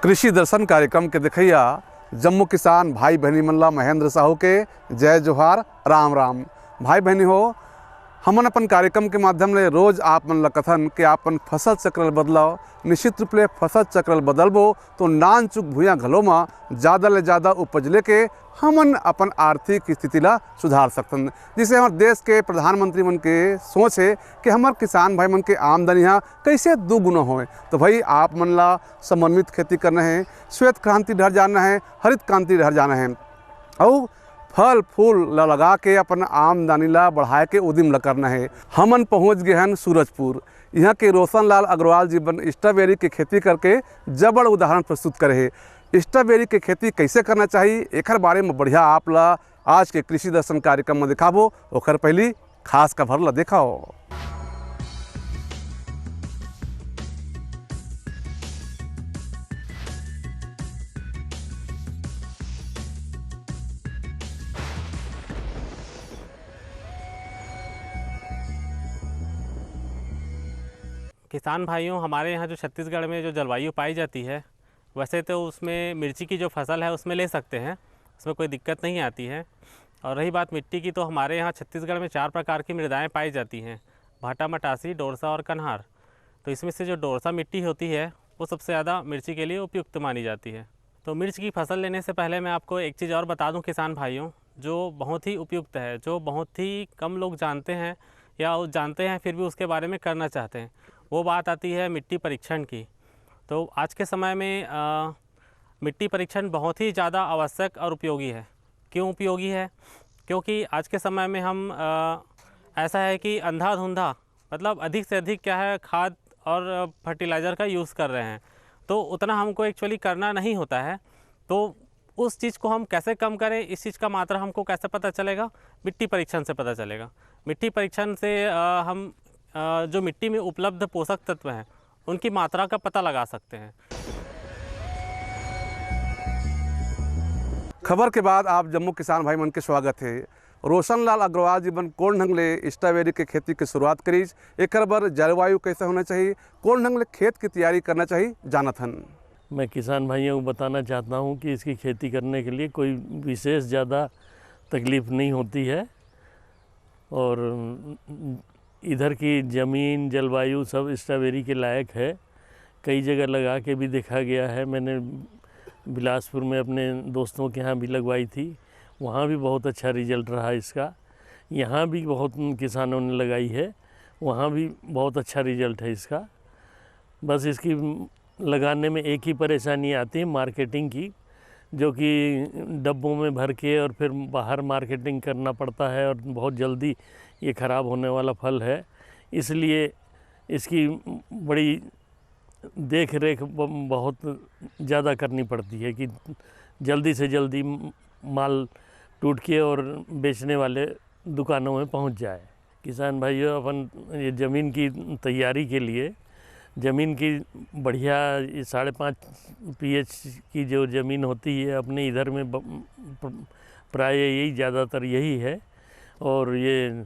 कृषि दर्शन कार्यक्रम के देखैया जम्मू किसान भाई बहनी मन ला महेंद्र साहू के जय जोहार राम राम। भाई बहनी हो, हमन अपन कार्यक्रम के माध्यम ले रोज आप मन ला कथन कि आपन फसल चक्र बदलाव, निश्चित रूप ले फसल चक्र बदलबो तो नान चुक भूया घलो में ज़्यादा ले ज़्यादा उपज लेके हमन अपन आर्थिक स्थिति ला सुधार सकतन। जिसे हमारे देश के प्रधानमंत्री मन के सोच है कि हमारे किसान भाई मन के आमदनी यहाँ कैसे दुगुना होए। तो भाई आप मन ला समन्वित खेती करना है, श्वेत क्रांति डर जाना है, हरित क्रांति डर जाना है और फल फूल लगा के अपन आमदनी ला बढ़ाए के उद्यम ला करना है। हमन पहुँच गए हैं सूरजपुर। यहाँ के रोशन लाल अग्रवाल जी बन स्ट्रॉबेरी की खेती करके जबड़ उदाहरण प्रस्तुत करे है। स्ट्रॉबेरी की खेती कैसे करना चाहिए एक बारे में बढ़िया आप ला आज के कृषि दर्शन कार्यक्रम में दिखाबो। ओकर पहली खास खबर ला देखाओ। किसान भाइयों, हमारे यहाँ जो छत्तीसगढ़ में जो जलवायु पाई जाती है वैसे तो उसमें मिर्ची की जो फसल है उसमें ले सकते हैं, उसमें कोई दिक्कत नहीं आती है। और रही बात मिट्टी की, तो हमारे यहाँ छत्तीसगढ़ में 4 प्रकार की मृदाएँ पाई जाती हैं, भाटा, मटासी, डोरसा और कन्हार। तो इसमें से जो डोरसा मिट्टी होती है वो सबसे ज़्यादा मिर्ची के लिए उपयुक्त मानी जाती है। तो मिर्च की फसल लेने से पहले मैं आपको एक चीज़ और बता दूँ किसान भाइयों, जो बहुत ही उपयुक्त है, जो बहुत ही कम लोग जानते हैं या जानते हैं फिर भी उसके बारे में करना चाहते हैं, वो बात आती है मिट्टी परीक्षण की। तो आज के समय में मिट्टी परीक्षण बहुत ही ज़्यादा आवश्यक और उपयोगी है। क्यों उपयोगी है? क्योंकि आज के समय में हम ऐसा है कि अंधाधुंधा मतलब अधिक से अधिक क्या है खाद और फर्टिलाइज़र का यूज़ कर रहे हैं, तो उतना हमको एक्चुअली करना नहीं होता है। तो उस चीज़ को हम कैसे कम करें, इस चीज़ का मात्रा हमको कैसे पता चलेगा? मिट्टी परीक्षण से पता चलेगा। मिट्टी परीक्षण से हम जो मिट्टी में उपलब्ध पोषक तत्व हैं उनकी मात्रा का पता लगा सकते हैं। खबर के बाद आप जम्मू किसान भाई मन के स्वागत है। रोशन लाल अग्रवाल जी बन कौन ढंग ले स्ट्रॉबेरी के खेती की शुरुआत करी, एक बार जलवायु कैसे होना चाहिए, कौन ढंग ले खेत की तैयारी करना चाहिए, जानत हन। मैं किसान भाइयों को बताना चाहता हूँ कि इसकी खेती करने के लिए कोई विशेष ज़्यादा तकलीफ़ नहीं होती है और इधर की ज़मीन जलवायु सब स्ट्रॉबेरी के लायक है। कई जगह लगा के भी देखा गया है। मैंने बिलासपुर में अपने दोस्तों के यहाँ भी लगवाई थी, वहाँ भी बहुत अच्छा रिजल्ट रहा इसका। यहाँ भी बहुत किसानों ने लगाई है, वहाँ भी बहुत अच्छा रिजल्ट है इसका। बस इसकी लगाने में एक ही परेशानी आती है मार्केटिंग की, जो कि डब्बों में भर के और फिर बाहर मार्केटिंग करना पड़ता है और बहुत जल्दी ये ख़राब होने वाला फल है। इसलिए इसकी बड़ी देख रेख बहुत ज़्यादा करनी पड़ती है कि जल्दी से जल्दी माल टूट के और बेचने वाले दुकानों में पहुंच जाए। किसान भाइयों, अपन ये ज़मीन की तैयारी के लिए ज़मीन की बढ़िया 5.5 pH की जो ज़मीन होती है अपने इधर में प्राय यही ज़्यादातर यही है। और ये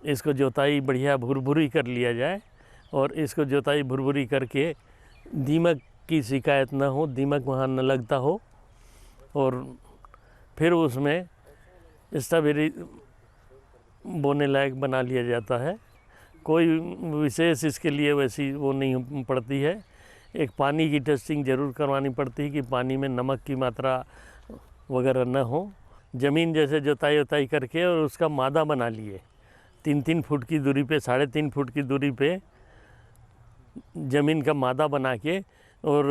इसको जोताई बढ़िया भुरभुरी कर लिया जाए और इसको जोताई भुरभुरी करके दीमक की शिकायत ना हो, दीमक वहाँ न लगता हो, और फिर उसमें स्ट्रॉबेरी बोने लायक बना लिया जाता है। कोई विशेष इसके लिए वैसी वो नहीं पड़ती है। एक पानी की टेस्टिंग ज़रूर करवानी पड़ती है कि पानी में नमक की मात्रा वगैरह न हो। ज़मीन जैसे जोताई करके और उसका मादा बना लिए 3-3 फुट की दूरी पे, 3.5 फुट की दूरी पे ज़मीन का मादा बना के और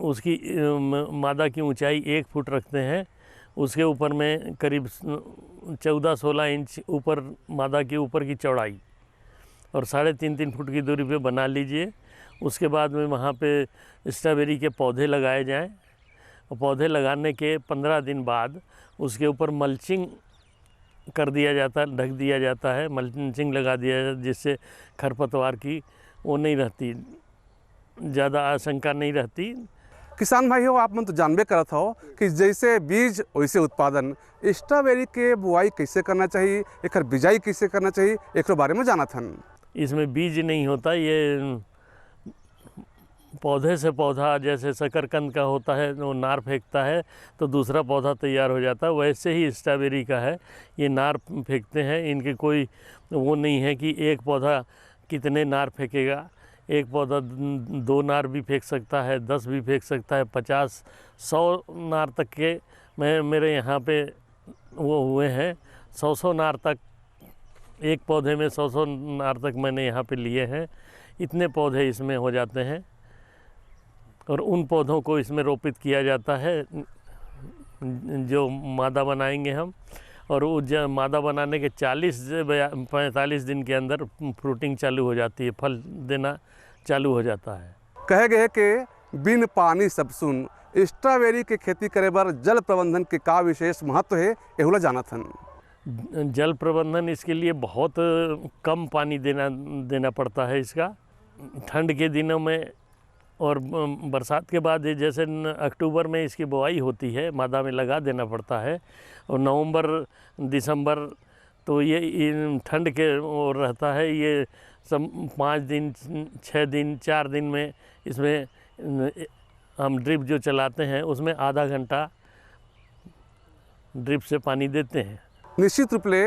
उसकी मादा की ऊंचाई 1 फुट रखते हैं। उसके ऊपर में करीब 14-16 इंच ऊपर मादा के ऊपर की चौड़ाई और 3.5 फुट की दूरी पे बना लीजिए। उसके बाद में वहाँ पे स्ट्रॉबेरी के पौधे लगाए जाएं और पौधे लगाने के 15 दिन बाद उसके ऊपर मल्चिंग कर दिया जाता है, ढक दिया जाता है, मल्चिंग लगा दिया जाता है, जिससे खरपतवार की वो नहीं रहती, ज़्यादा आशंका नहीं रहती। किसान भाई हो, आप मन तो जानबे करत हो कि जैसे बीज वैसे उत्पादन। स्ट्रॉबेरी के बुआई कैसे करना चाहिए, एक बिजाई कैसे करना चाहिए, एक बारे में जानत हन। इसमें बीज नहीं होता, ये पौधे से पौधा, जैसे शकरकंद का होता है वो नार फेंकता है तो दूसरा पौधा तैयार हो जाता है, वैसे ही स्ट्रॉबेरी का है। ये नार फेंकते हैं, इनके कोई वो नहीं है कि एक पौधा कितने नार फेंकेगा। एक पौधा 2 नार भी फेंक सकता है, 10 भी फेंक सकता है, 50, 100 नार तक के मेरे यहाँ पे वो हुए हैं। 100 नार तक, एक पौधे में 100 नार तक मैंने यहाँ पे लिए हैं। इतने पौधे इसमें हो जाते हैं और उन पौधों को इसमें रोपित किया जाता है जो मादा बनाएंगे हम। और वो मादा बनाने के 40 से 45 दिन के अंदर फ्रूटिंग चालू हो जाती है, फल देना चालू हो जाता है। कहे गए कि बिन पानी सब सुन, स्ट्रॉबेरी के खेती करे बर जल प्रबंधन के का विशेष महत्व है, एहुला जानत हन। जल प्रबंधन इसके लिए बहुत कम पानी देना पड़ता है इसका। ठंड के दिनों में और बरसात के बाद, जैसे अक्टूबर में इसकी बुआई होती है, मादा में लगा देना पड़ता है। और नवंबर दिसंबर तो ये ठंड के और रहता है। ये सब 5 दिन 6 दिन 4 दिन में इसमें हम ड्रिप जो चलाते हैं उसमें आधा घंटा ड्रिप से पानी देते हैं। निश्चित रूप ले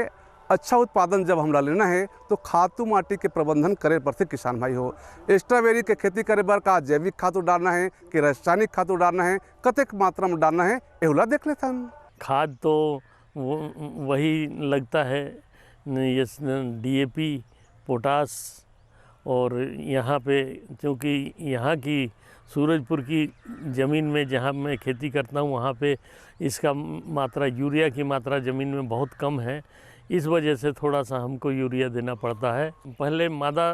अच्छा उत्पादन जब हमरा लेना है तो खातू माटी के प्रबंधन करे पड़ते किसान भाई हो। स्ट्रॉबेरी के खेती करे बर का जैविक खातू डालना है कि रासायनिक खातू डालना है, कतेक मात्रा में डालना है, एहुला देख लेता हन। खाद तो वही लगता है, ये DAP, पोटास। और यहाँ पे क्योंकि यहाँ की सूरजपुर की ज़मीन में जहाँ मैं खेती करता हूँ वहाँ पे इसका मात्रा, यूरिया की मात्रा ज़मीन में बहुत कम है। इस वजह से थोड़ा सा हमको यूरिया देना पड़ता है। पहले मादा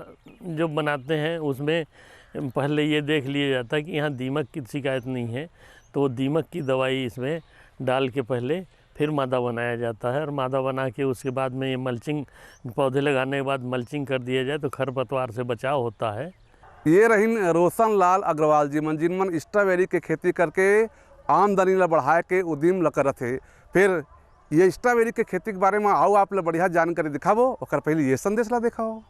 जो बनाते हैं उसमें पहले ये देख लिया जाता है कि यहाँ दीमक की शिकायत नहीं है, तो दीमक की दवाई इसमें डाल के पहले फिर मादा बनाया जाता है। और मादा बना के उसके बाद में ये मल्चिंग, पौधे लगाने के बाद मल्चिंग कर दिया जाए तो खरपतवार से बचाव होता है। ये रहीन रोशन लाल अग्रवाल जी मन, जिनमन स्ट्रॉबेरी के खेती करके आमदनी ला बढ़ाए के उद्यम ला करत है। फिर ये स्ट्रॉबेरी के खेती के बारे में आओ आप ला बढ़िया जानकारी दिखावो, और पहले ये संदेश ला दिखाओ।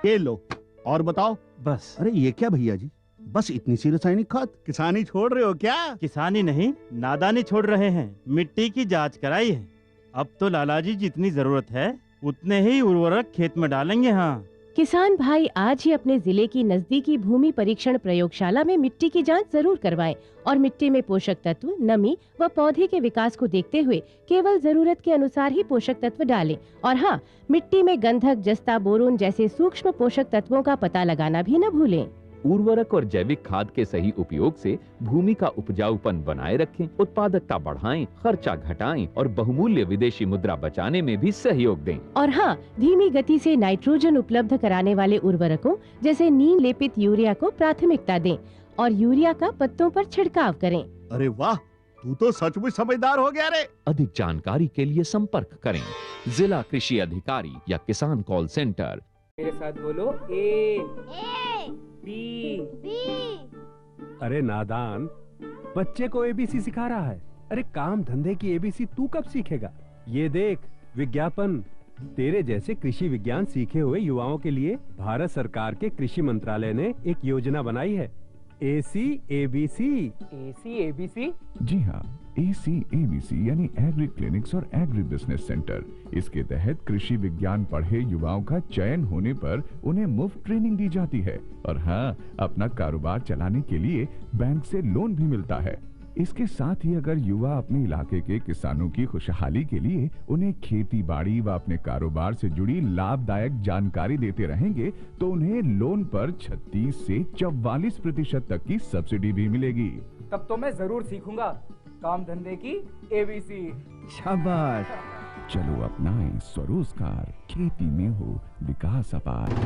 ये लो और बताओ। बस। अरे ये क्या भैया जी, बस इतनी सी रासायनिक खाद? किसानी छोड़ रहे हो क्या? किसानी नहीं, नादानी छोड़ रहे हैं। मिट्टी की जांच कराई है। अब तो लालाजी जितनी जरूरत है उतने ही उर्वरक खेत में डालेंगे। हाँ, किसान भाई आज ही अपने जिले की नजदीकी भूमि परीक्षण प्रयोगशाला में मिट्टी की जांच जरूर करवाएं और मिट्टी में पोषक तत्व, नमी व पौधे के विकास को देखते हुए केवल जरूरत के अनुसार ही पोषक तत्व डालें। और हाँ, मिट्टी में गंधक, जस्ता, बोरोन जैसे सूक्ष्म पोषक तत्वों का पता लगाना भी न भूलें। उर्वरक और जैविक खाद के सही उपयोग से भूमि का उपजाऊपन बनाए रखें, उत्पादकता बढ़ाएं, खर्चा घटाएं और बहुमूल्य विदेशी मुद्रा बचाने में भी सहयोग दें। और हाँ, धीमी गति से नाइट्रोजन उपलब्ध कराने वाले उर्वरकों जैसे नीम लेपित यूरिया को प्राथमिकता दें और यूरिया का पत्तों पर छिड़काव करें। अरे वाह, तू तो सचमुच समझदार हो गया रे। अधिक जानकारी के लिए संपर्क करें जिला कृषि अधिकारी या किसान कॉल सेंटर। मेरे साथ बोलो, ए बी। अरे नादान, बच्चे को ABC सिखा रहा है। अरे काम धंधे की ABC तू कब सीखेगा? ये देख विज्ञापन, तेरे जैसे कृषि विज्ञान सीखे हुए युवाओं के लिए भारत सरकार के कृषि मंत्रालय ने एक योजना बनाई है, AC/ABC। AC/ABC? जी हाँ, AC/ABC यानी एग्री क्लिनिक्स और एग्री बिजनेस सेंटर। इसके तहत कृषि विज्ञान पढ़े युवाओं का चयन होने पर उन्हें मुफ्त ट्रेनिंग दी जाती है और हाँ, अपना कारोबार चलाने के लिए बैंक से लोन भी मिलता है। इसके साथ ही अगर युवा अपने इलाके के किसानों की खुशहाली के लिए उन्हें खेती बाड़ी व अपने कारोबार से जुड़ी लाभदायक जानकारी देते रहेंगे तो उन्हें लोन पर 36 से 44% तक की सब्सिडी भी मिलेगी। तब तो मैं जरूर सीखूंगा काम धंधे की ABC। शाबाश, चलो अपनाएं स्वरोजगार, खेती में हो विकास अपार।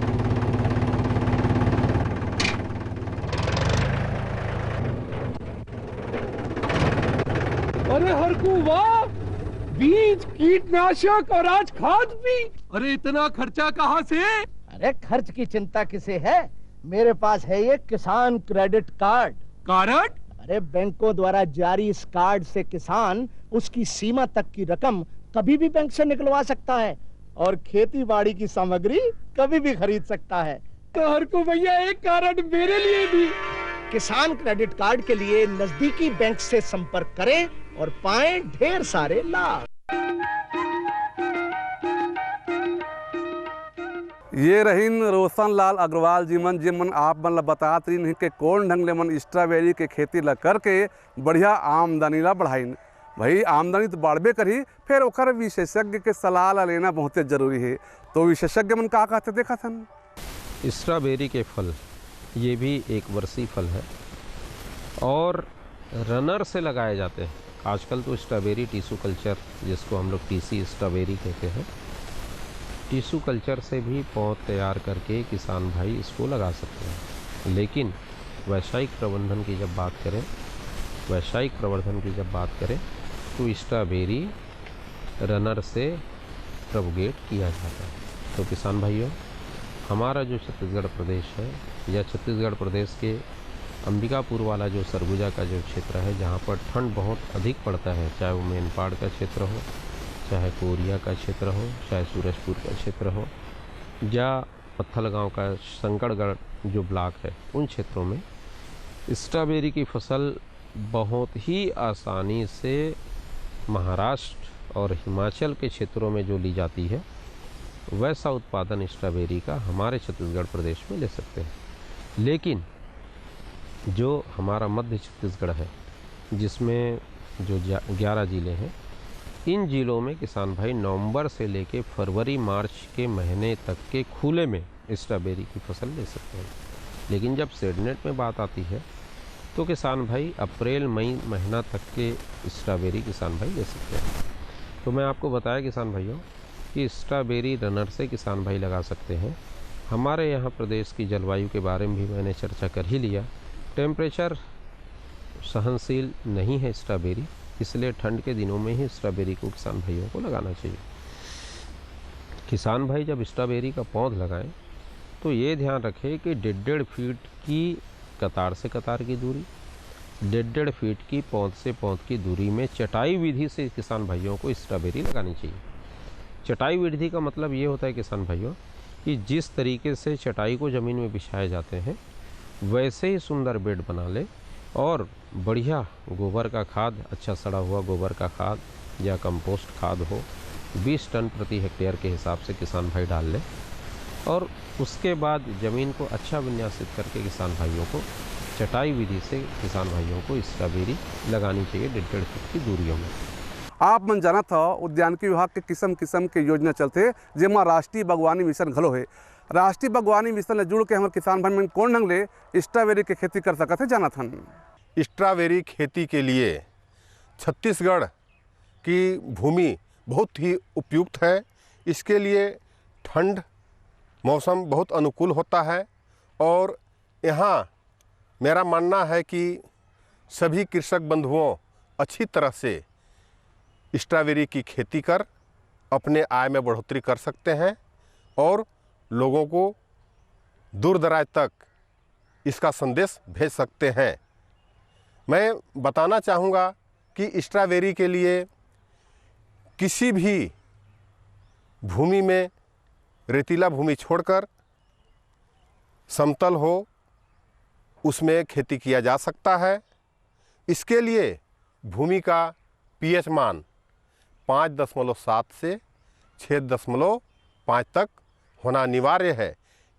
अरे हरकू वाह, बीज, कीटनाशक और आज खाद भी। अरे इतना खर्चा कहाँ से? अरे खर्च की चिंता किसे है, मेरे पास है ये किसान क्रेडिट कार्ड। कार्ड? अरे बैंकों द्वारा जारी इस कार्ड से किसान उसकी सीमा तक की रकम कभी भी बैंक से निकलवा सकता है और खेती बाड़ी की सामग्री कभी भी खरीद सकता है। तो हर को भैया एक कारण मेरे लिए भी। किसान क्रेडिट कार्ड के लिए नजदीकी बैंक से संपर्क करें और पाएं ढेर सारे लाभ। ये रहीन रोशन लाल अग्रवाल जी मन जिमन आप मन ला बतात रही कि कौन ढंग ले मन स्ट्रॉबेरी के खेती ला करके बढ़िया आमदनी ला बढ़ाइन। भाई आमदनी तो बढ़बे करी, फिर ओकर विशेषज्ञ के सलाह ला लेना बहुत जरूरी है। तो विशेषज्ञ मन का कहते देखा थन। स्ट्रॉबेरी के फल ये भी एक वर्षीय फल है और रनर से लगाए जाते हैं। आजकल तो स्ट्रॉबेरी टिश्यू कल्चर, जिसको हम लोग टीसी स्ट्रॉबेरी कहते हैं, टिश्यू कल्चर से भी पौध तैयार करके किसान भाई इसको लगा सकते हैं। लेकिन वैश्विक प्रबंधन की जब बात करें तो स्ट्रॉबेरी रनर से प्रोपगेट किया जाता है। तो किसान भाइयों, हमारा जो छत्तीसगढ़ प्रदेश है या छत्तीसगढ़ प्रदेश के अंबिकापुर वाला जो सरगुजा का जो क्षेत्र है, जहाँ पर ठंड बहुत अधिक पड़ता है, चाहे वो मेनपाड़ का क्षेत्र हो, चाहे कोरिया का क्षेत्र हो, चाहे सूरजपुर का क्षेत्र हो, या पत्थलगांव का शंकरगढ़ जो ब्लॉक है, उन क्षेत्रों में स्ट्रॉबेरी की फसल बहुत ही आसानी से महाराष्ट्र और हिमाचल के क्षेत्रों में जो ली जाती है, वैसा उत्पादन स्ट्रॉबेरी का हमारे छत्तीसगढ़ प्रदेश में ले सकते हैं। लेकिन जो हमारा मध्य छत्तीसगढ़ है, जिसमें जो 11 ज़िले हैं, इन ज़िलों में किसान भाई नवंबर से लेके फरवरी मार्च के महीने तक के खुले में स्ट्रॉबेरी की फसल ले सकते हैं। लेकिन जब सीडनेट में बात आती है तो किसान भाई अप्रैल मई महीना तक के स्ट्रॉबेरी किसान भाई ले सकते हैं। तो मैं आपको बताया किसान भाइयों कि स्ट्रॉबेरी रनर से किसान भाई लगा सकते हैं। हमारे यहाँ प्रदेश की जलवायु के बारे में भी मैंने चर्चा कर ही लिया। टेम्परेचर सहनशील नहीं है स्ट्रॉबेरी, इसलिए ठंड के दिनों में ही स्ट्रॉबेरी को किसान भाइयों को लगाना चाहिए। किसान भाई जब स्ट्रॉबेरी का पौध लगाएं तो ये ध्यान रखें कि 1.5 फीट की कतार से कतार की दूरी, 1.5 फीट की पौध से पौध की दूरी में चटाई विधि से किसान भाइयों को स्ट्रॉबेरी लगानी चाहिए। चटाई विधि का मतलब ये होता है किसान भाइयों कि जिस तरीके से चटाई को ज़मीन में बिछाए जाते हैं, वैसे ही सुंदर बेड बना ले और बढ़िया गोबर का खाद, अच्छा सड़ा हुआ गोबर का खाद या कंपोस्ट खाद हो, 20 टन प्रति हेक्टेयर के हिसाब से किसान भाई डाल ले। और उसके बाद ज़मीन को अच्छा विन्यासित करके किसान भाइयों को चटाई विधि से किसान भाइयों को स्ट्रॉबेरी लगानी चाहिए 1.5 फीट की दूरियों में। आप मन जाना था उद्यानिकी विभाग के किस्म किस्म के योजना चलते, जेमा राष्ट्रीय बागवानी मिशन घलो है। राष्ट्रीय बागवानी मिशन ले जुड़ के हमारे किसान भाई मन कौन ढंग ले स्ट्रॉबेरी के खेती कर सकते हैं, जाना था। स्ट्रॉबेरी खेती के लिए छत्तीसगढ़ की भूमि बहुत ही उपयुक्त है। इसके लिए ठंड मौसम बहुत अनुकूल होता है और यहाँ मेरा मानना है कि सभी कृषक बंधुओं अच्छी तरह से स्ट्रॉबेरी की खेती कर अपने आय में बढ़ोतरी कर सकते हैं और लोगों को दूर दराज तक इसका संदेश भेज सकते हैं। मैं बताना चाहूँगा कि स्ट्रॉबेरी के लिए किसी भी भूमि में रेतीला भूमि छोड़कर समतल हो, उसमें खेती किया जा सकता है। इसके लिए भूमि का पीएच मान 5.7 से 6.5 तक होना अनिवार्य है।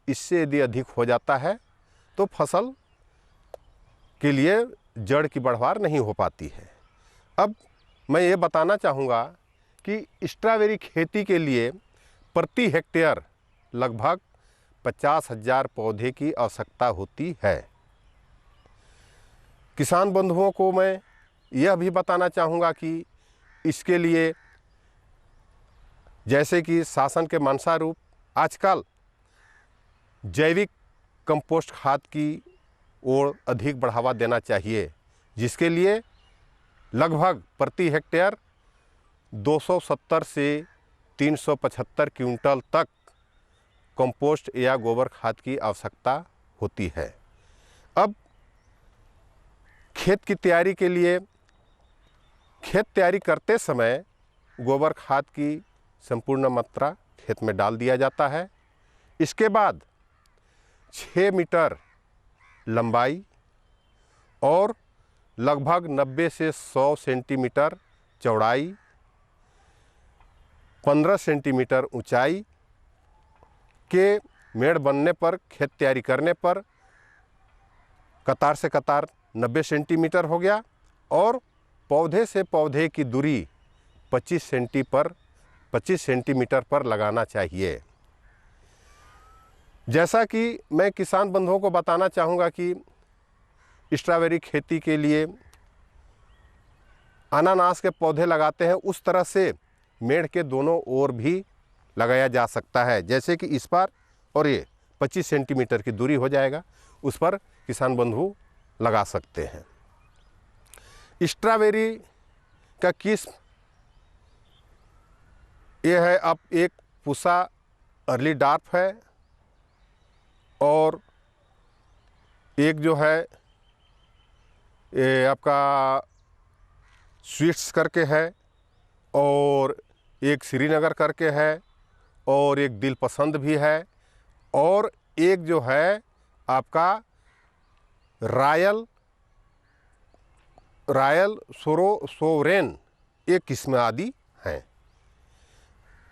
इससे यदि अधिक हो जाता है तो फसल के लिए जड़ की बढ़वार नहीं हो पाती है। अब मैं ये बताना चाहूँगा कि स्ट्रॉबेरी खेती के लिए प्रति हेक्टेयर लगभग 50,000 पौधे की आवश्यकता होती है। किसान बंधुओं को मैं यह भी बताना चाहूँगा कि इसके लिए जैसे कि शासन के मंशारूप आजकल जैविक कंपोस्ट खाद की ओर अधिक बढ़ावा देना चाहिए, जिसके लिए लगभग प्रति हेक्टेयर 270 से 375 क्विंटल तक कंपोस्ट या गोबर खाद की आवश्यकता होती है। अब खेत की तैयारी के लिए खेत तैयारी करते समय गोबर खाद की संपूर्ण मात्रा खेत में डाल दिया जाता है। इसके बाद 6 मीटर लंबाई और लगभग 90 से 100 सेंटीमीटर चौड़ाई, 15 सेंटीमीटर ऊंचाई के मेड़ बनने पर, खेत तैयारी करने पर कतार से कतार 90 सेंटीमीटर हो गया और पौधे से पौधे की दूरी 25 सेंटीमीटर पर लगाना चाहिए। जैसा कि मैं किसान बंधुओं को बताना चाहूँगा कि स्ट्रॉबेरी खेती के लिए अनानास के पौधे लगाते हैं, उस तरह से मेड़ के दोनों ओर भी लगाया जा सकता है। जैसे कि इस पर और ये 25 सेंटीमीटर की दूरी हो जाएगा, उस पर किसान बंधु लगा सकते हैं। स्ट्रॉबेरी का किस्म ये है, अब एक पूसा अर्ली डार्फ है और एक जो है ये आपका स्वीट्स करके है और एक श्रीनगर करके है और एक दिल पसंद भी है और एक जो है आपका रायल सोरेन, एक किस्म आदि हैं।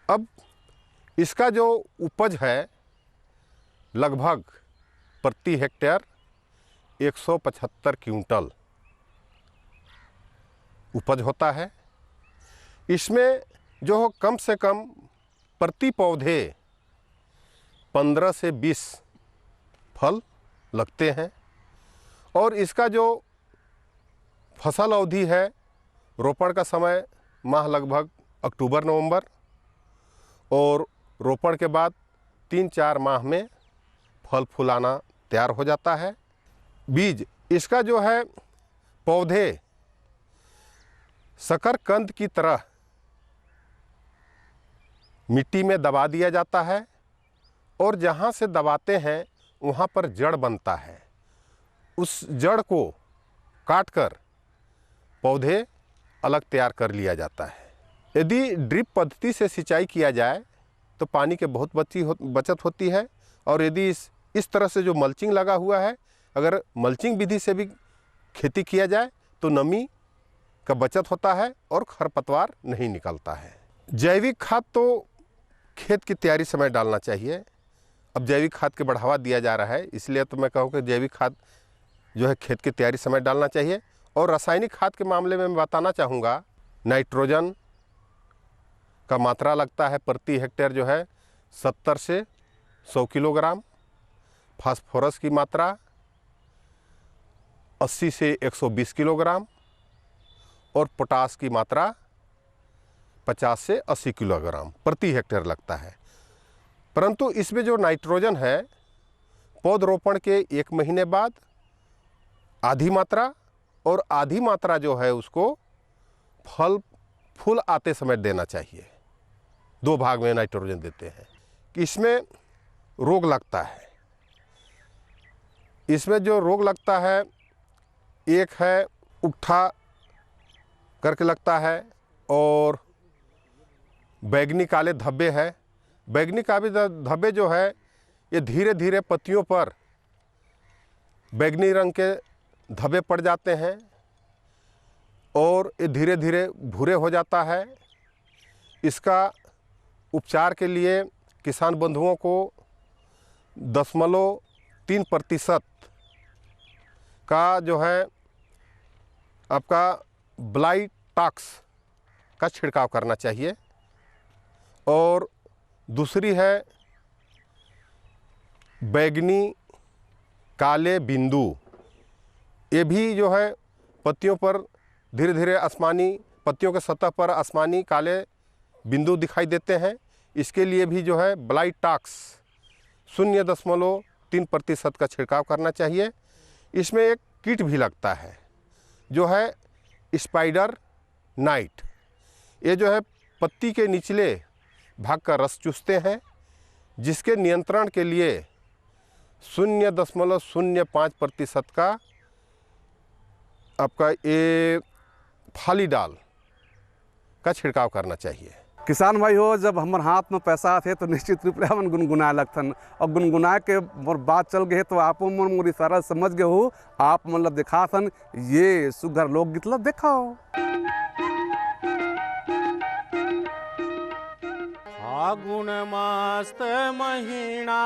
अब इसका जो उपज है लगभग प्रति हेक्टेयर 175 क्विंटल उपज होता है। इसमें जो कम से कम प्रति पौधे 15 से 20 फल लगते हैं और इसका जो फसल अवधि है, रोपण का समय माह लगभग अक्टूबर नवंबर और रोपण के बाद 3-4 माह में फल फूलाना तैयार हो जाता है। बीज इसका जो है पौधे शकरकंद की तरह मिट्टी में दबा दिया जाता है और जहाँ से दबाते हैं वहाँ पर जड़ बनता है। उस जड़ को काटकर पौधे अलग तैयार कर लिया जाता है। यदि ड्रिप पद्धति से सिंचाई किया जाए तो पानी के बहुत बचत होती है और यदि इस तरह से जो मल्चिंग लगा हुआ है, अगर मल्चिंग विधि से भी खेती किया जाए तो नमी का बचत होता है और खरपतवार नहीं निकलता है। जैविक खाद तो खेत की तैयारी समय डालना चाहिए। अब जैविक खाद के बढ़ावा दिया जा रहा है, इसलिए तो मैं कहूँ कि जैविक खाद जो है खेत की तैयारी समय डालना चाहिए। और रासायनिक खाद के मामले में मैं बताना चाहूँगा, नाइट्रोजन का मात्रा लगता है प्रति हेक्टेयर जो है 70 से 100 किलोग्राम, फास्फोरस की मात्रा 80 से 120 किलोग्राम और पोटास की मात्रा 50 से 80 किलोग्राम प्रति हेक्टेयर लगता है। परंतु इसमें जो नाइट्रोजन है, पौधरोपण के 1 महीने बाद आधी मात्रा और आधी मात्रा जो है उसको फूल आते समय देना चाहिए। 2 भाग में नाइट्रोजन देते हैं कि इसमें रोग लगता है। इसमें जो रोग लगता है, एक है उकठा करके लगता है और बैगनी काले धब्बे है। बैगनी काले धब्बे जो है ये धीरे धीरे पत्तियों पर बैगनी रंग के धब्बे पड़ जाते हैं और ये धीरे धीरे भूरे हो जाता है। इसका उपचार के लिए किसान बंधुओं को 0.3% का जो है आपका ब्लाइट टॉक्स का छिड़काव करना चाहिए। और दूसरी है बैगनी काले बिंदु, ये भी जो है पत्तियों पर धीरे धीरे आसमानी, पत्तियों के सतह पर आसमानी काले बिंदु दिखाई देते हैं। इसके लिए भी जो है ब्लाइट टॉक्स 0.3% का छिड़काव करना चाहिए। इसमें एक कीट भी लगता है जो है स्पाइडर नाइट। ये जो है पत्ती के निचले भाग का रस चूसते हैं, जिसके नियंत्रण के लिए 0.05% का आपका ये फालीडाल का छिड़काव करना चाहिए। किसान भाई हो, जब हमारे हाथ में पैसा थे तो निश्चित रूप से हम गुनगुनाए लगथन और गुनगुनाए के मोर बात चल गए तो आप मन मोरी सारा समझ गए हो। आप मतलब दिखाथन ये सुघर लोकगीत ला दिखाओ। फागुन मस्त महीना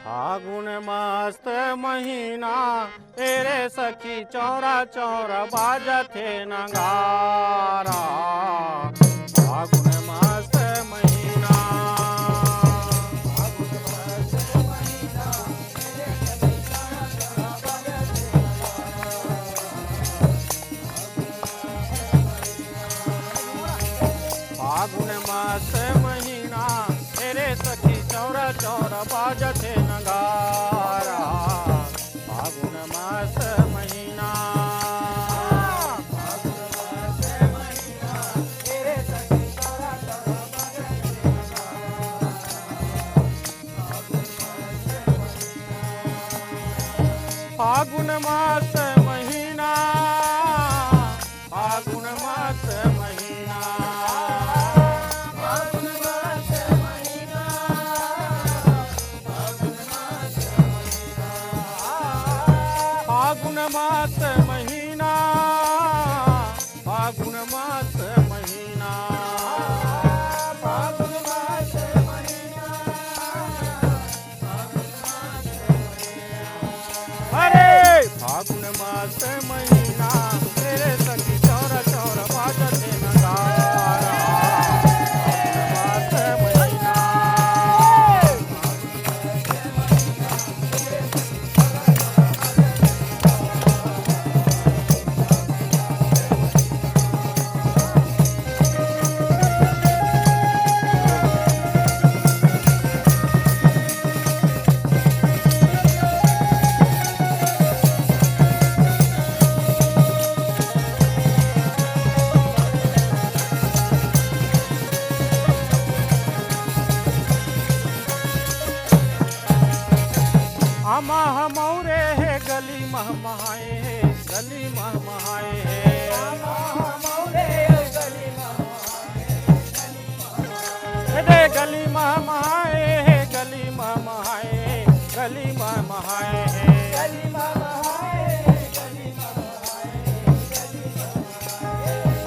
फागुन मस्त महीना तेरे सखी चौरा चौरा बाजथे नगारा। फागुन मस्त महीना फागुन मस्त महीना तेरे सखी चौरा चौरा बाजथे नगारा। फागुन मस्त महीना फागुन मस्त महीना फागुन मस्त महीना फागुन मस्त महीना फागुन मस्त महीना फागुन मस्त महीना अरे फागुन मस्त महीना तेरे सखी चौरा चौरा बाजथे नगारा। मह मौरे है गली महमहाए है गली महमहाए है दे गली महमहाए है गली महमहाए गली महमहाए है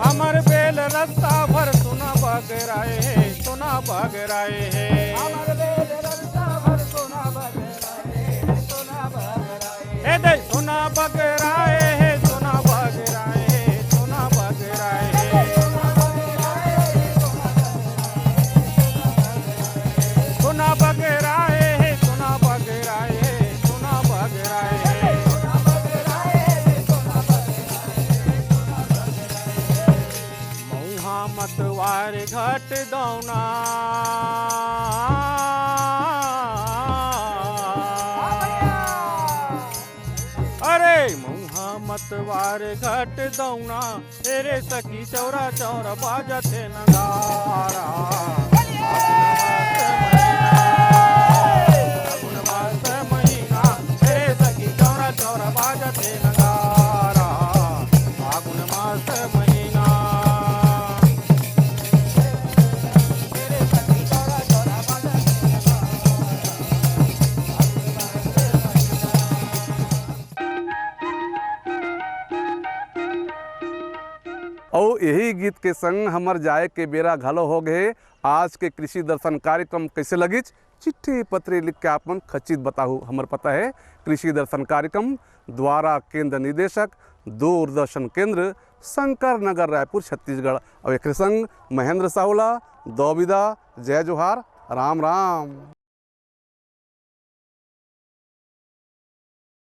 अमर बेल रास्ता भर सुना बगराए है सुना बगराए है दे सुना बगराए है सुना बगराए है सुना बगराए है सुना बगराए है सुना बगराए है सुना बगराए है मऊहा मतवार घट दौना मतवार घट दौना तेरे सखी चौरा चौरा बाजथे नगारा। फागुन मस्त महीना तेरे सखी चौरा चौरा बाजथे नगारा। फागुन मस्त महीना तेरे सखी चौरा चौरा बाजथे और यही गीत के संग हमर जाए के बेरा घलो हो गए। आज के कृषि दर्शन कार्यक्रम कैसे लगिच चिट्ठी पत्री लिख के आपन खचित बताहू। हमर पता है कृषि दर्शन कार्यक्रम द्वारा केंद्र निदेशक दूरदर्शन केंद्र शंकर नगर रायपुर छत्तीसगढ़। और एक संग महेंद्र साहुला दो विदा जय जोहार राम राम।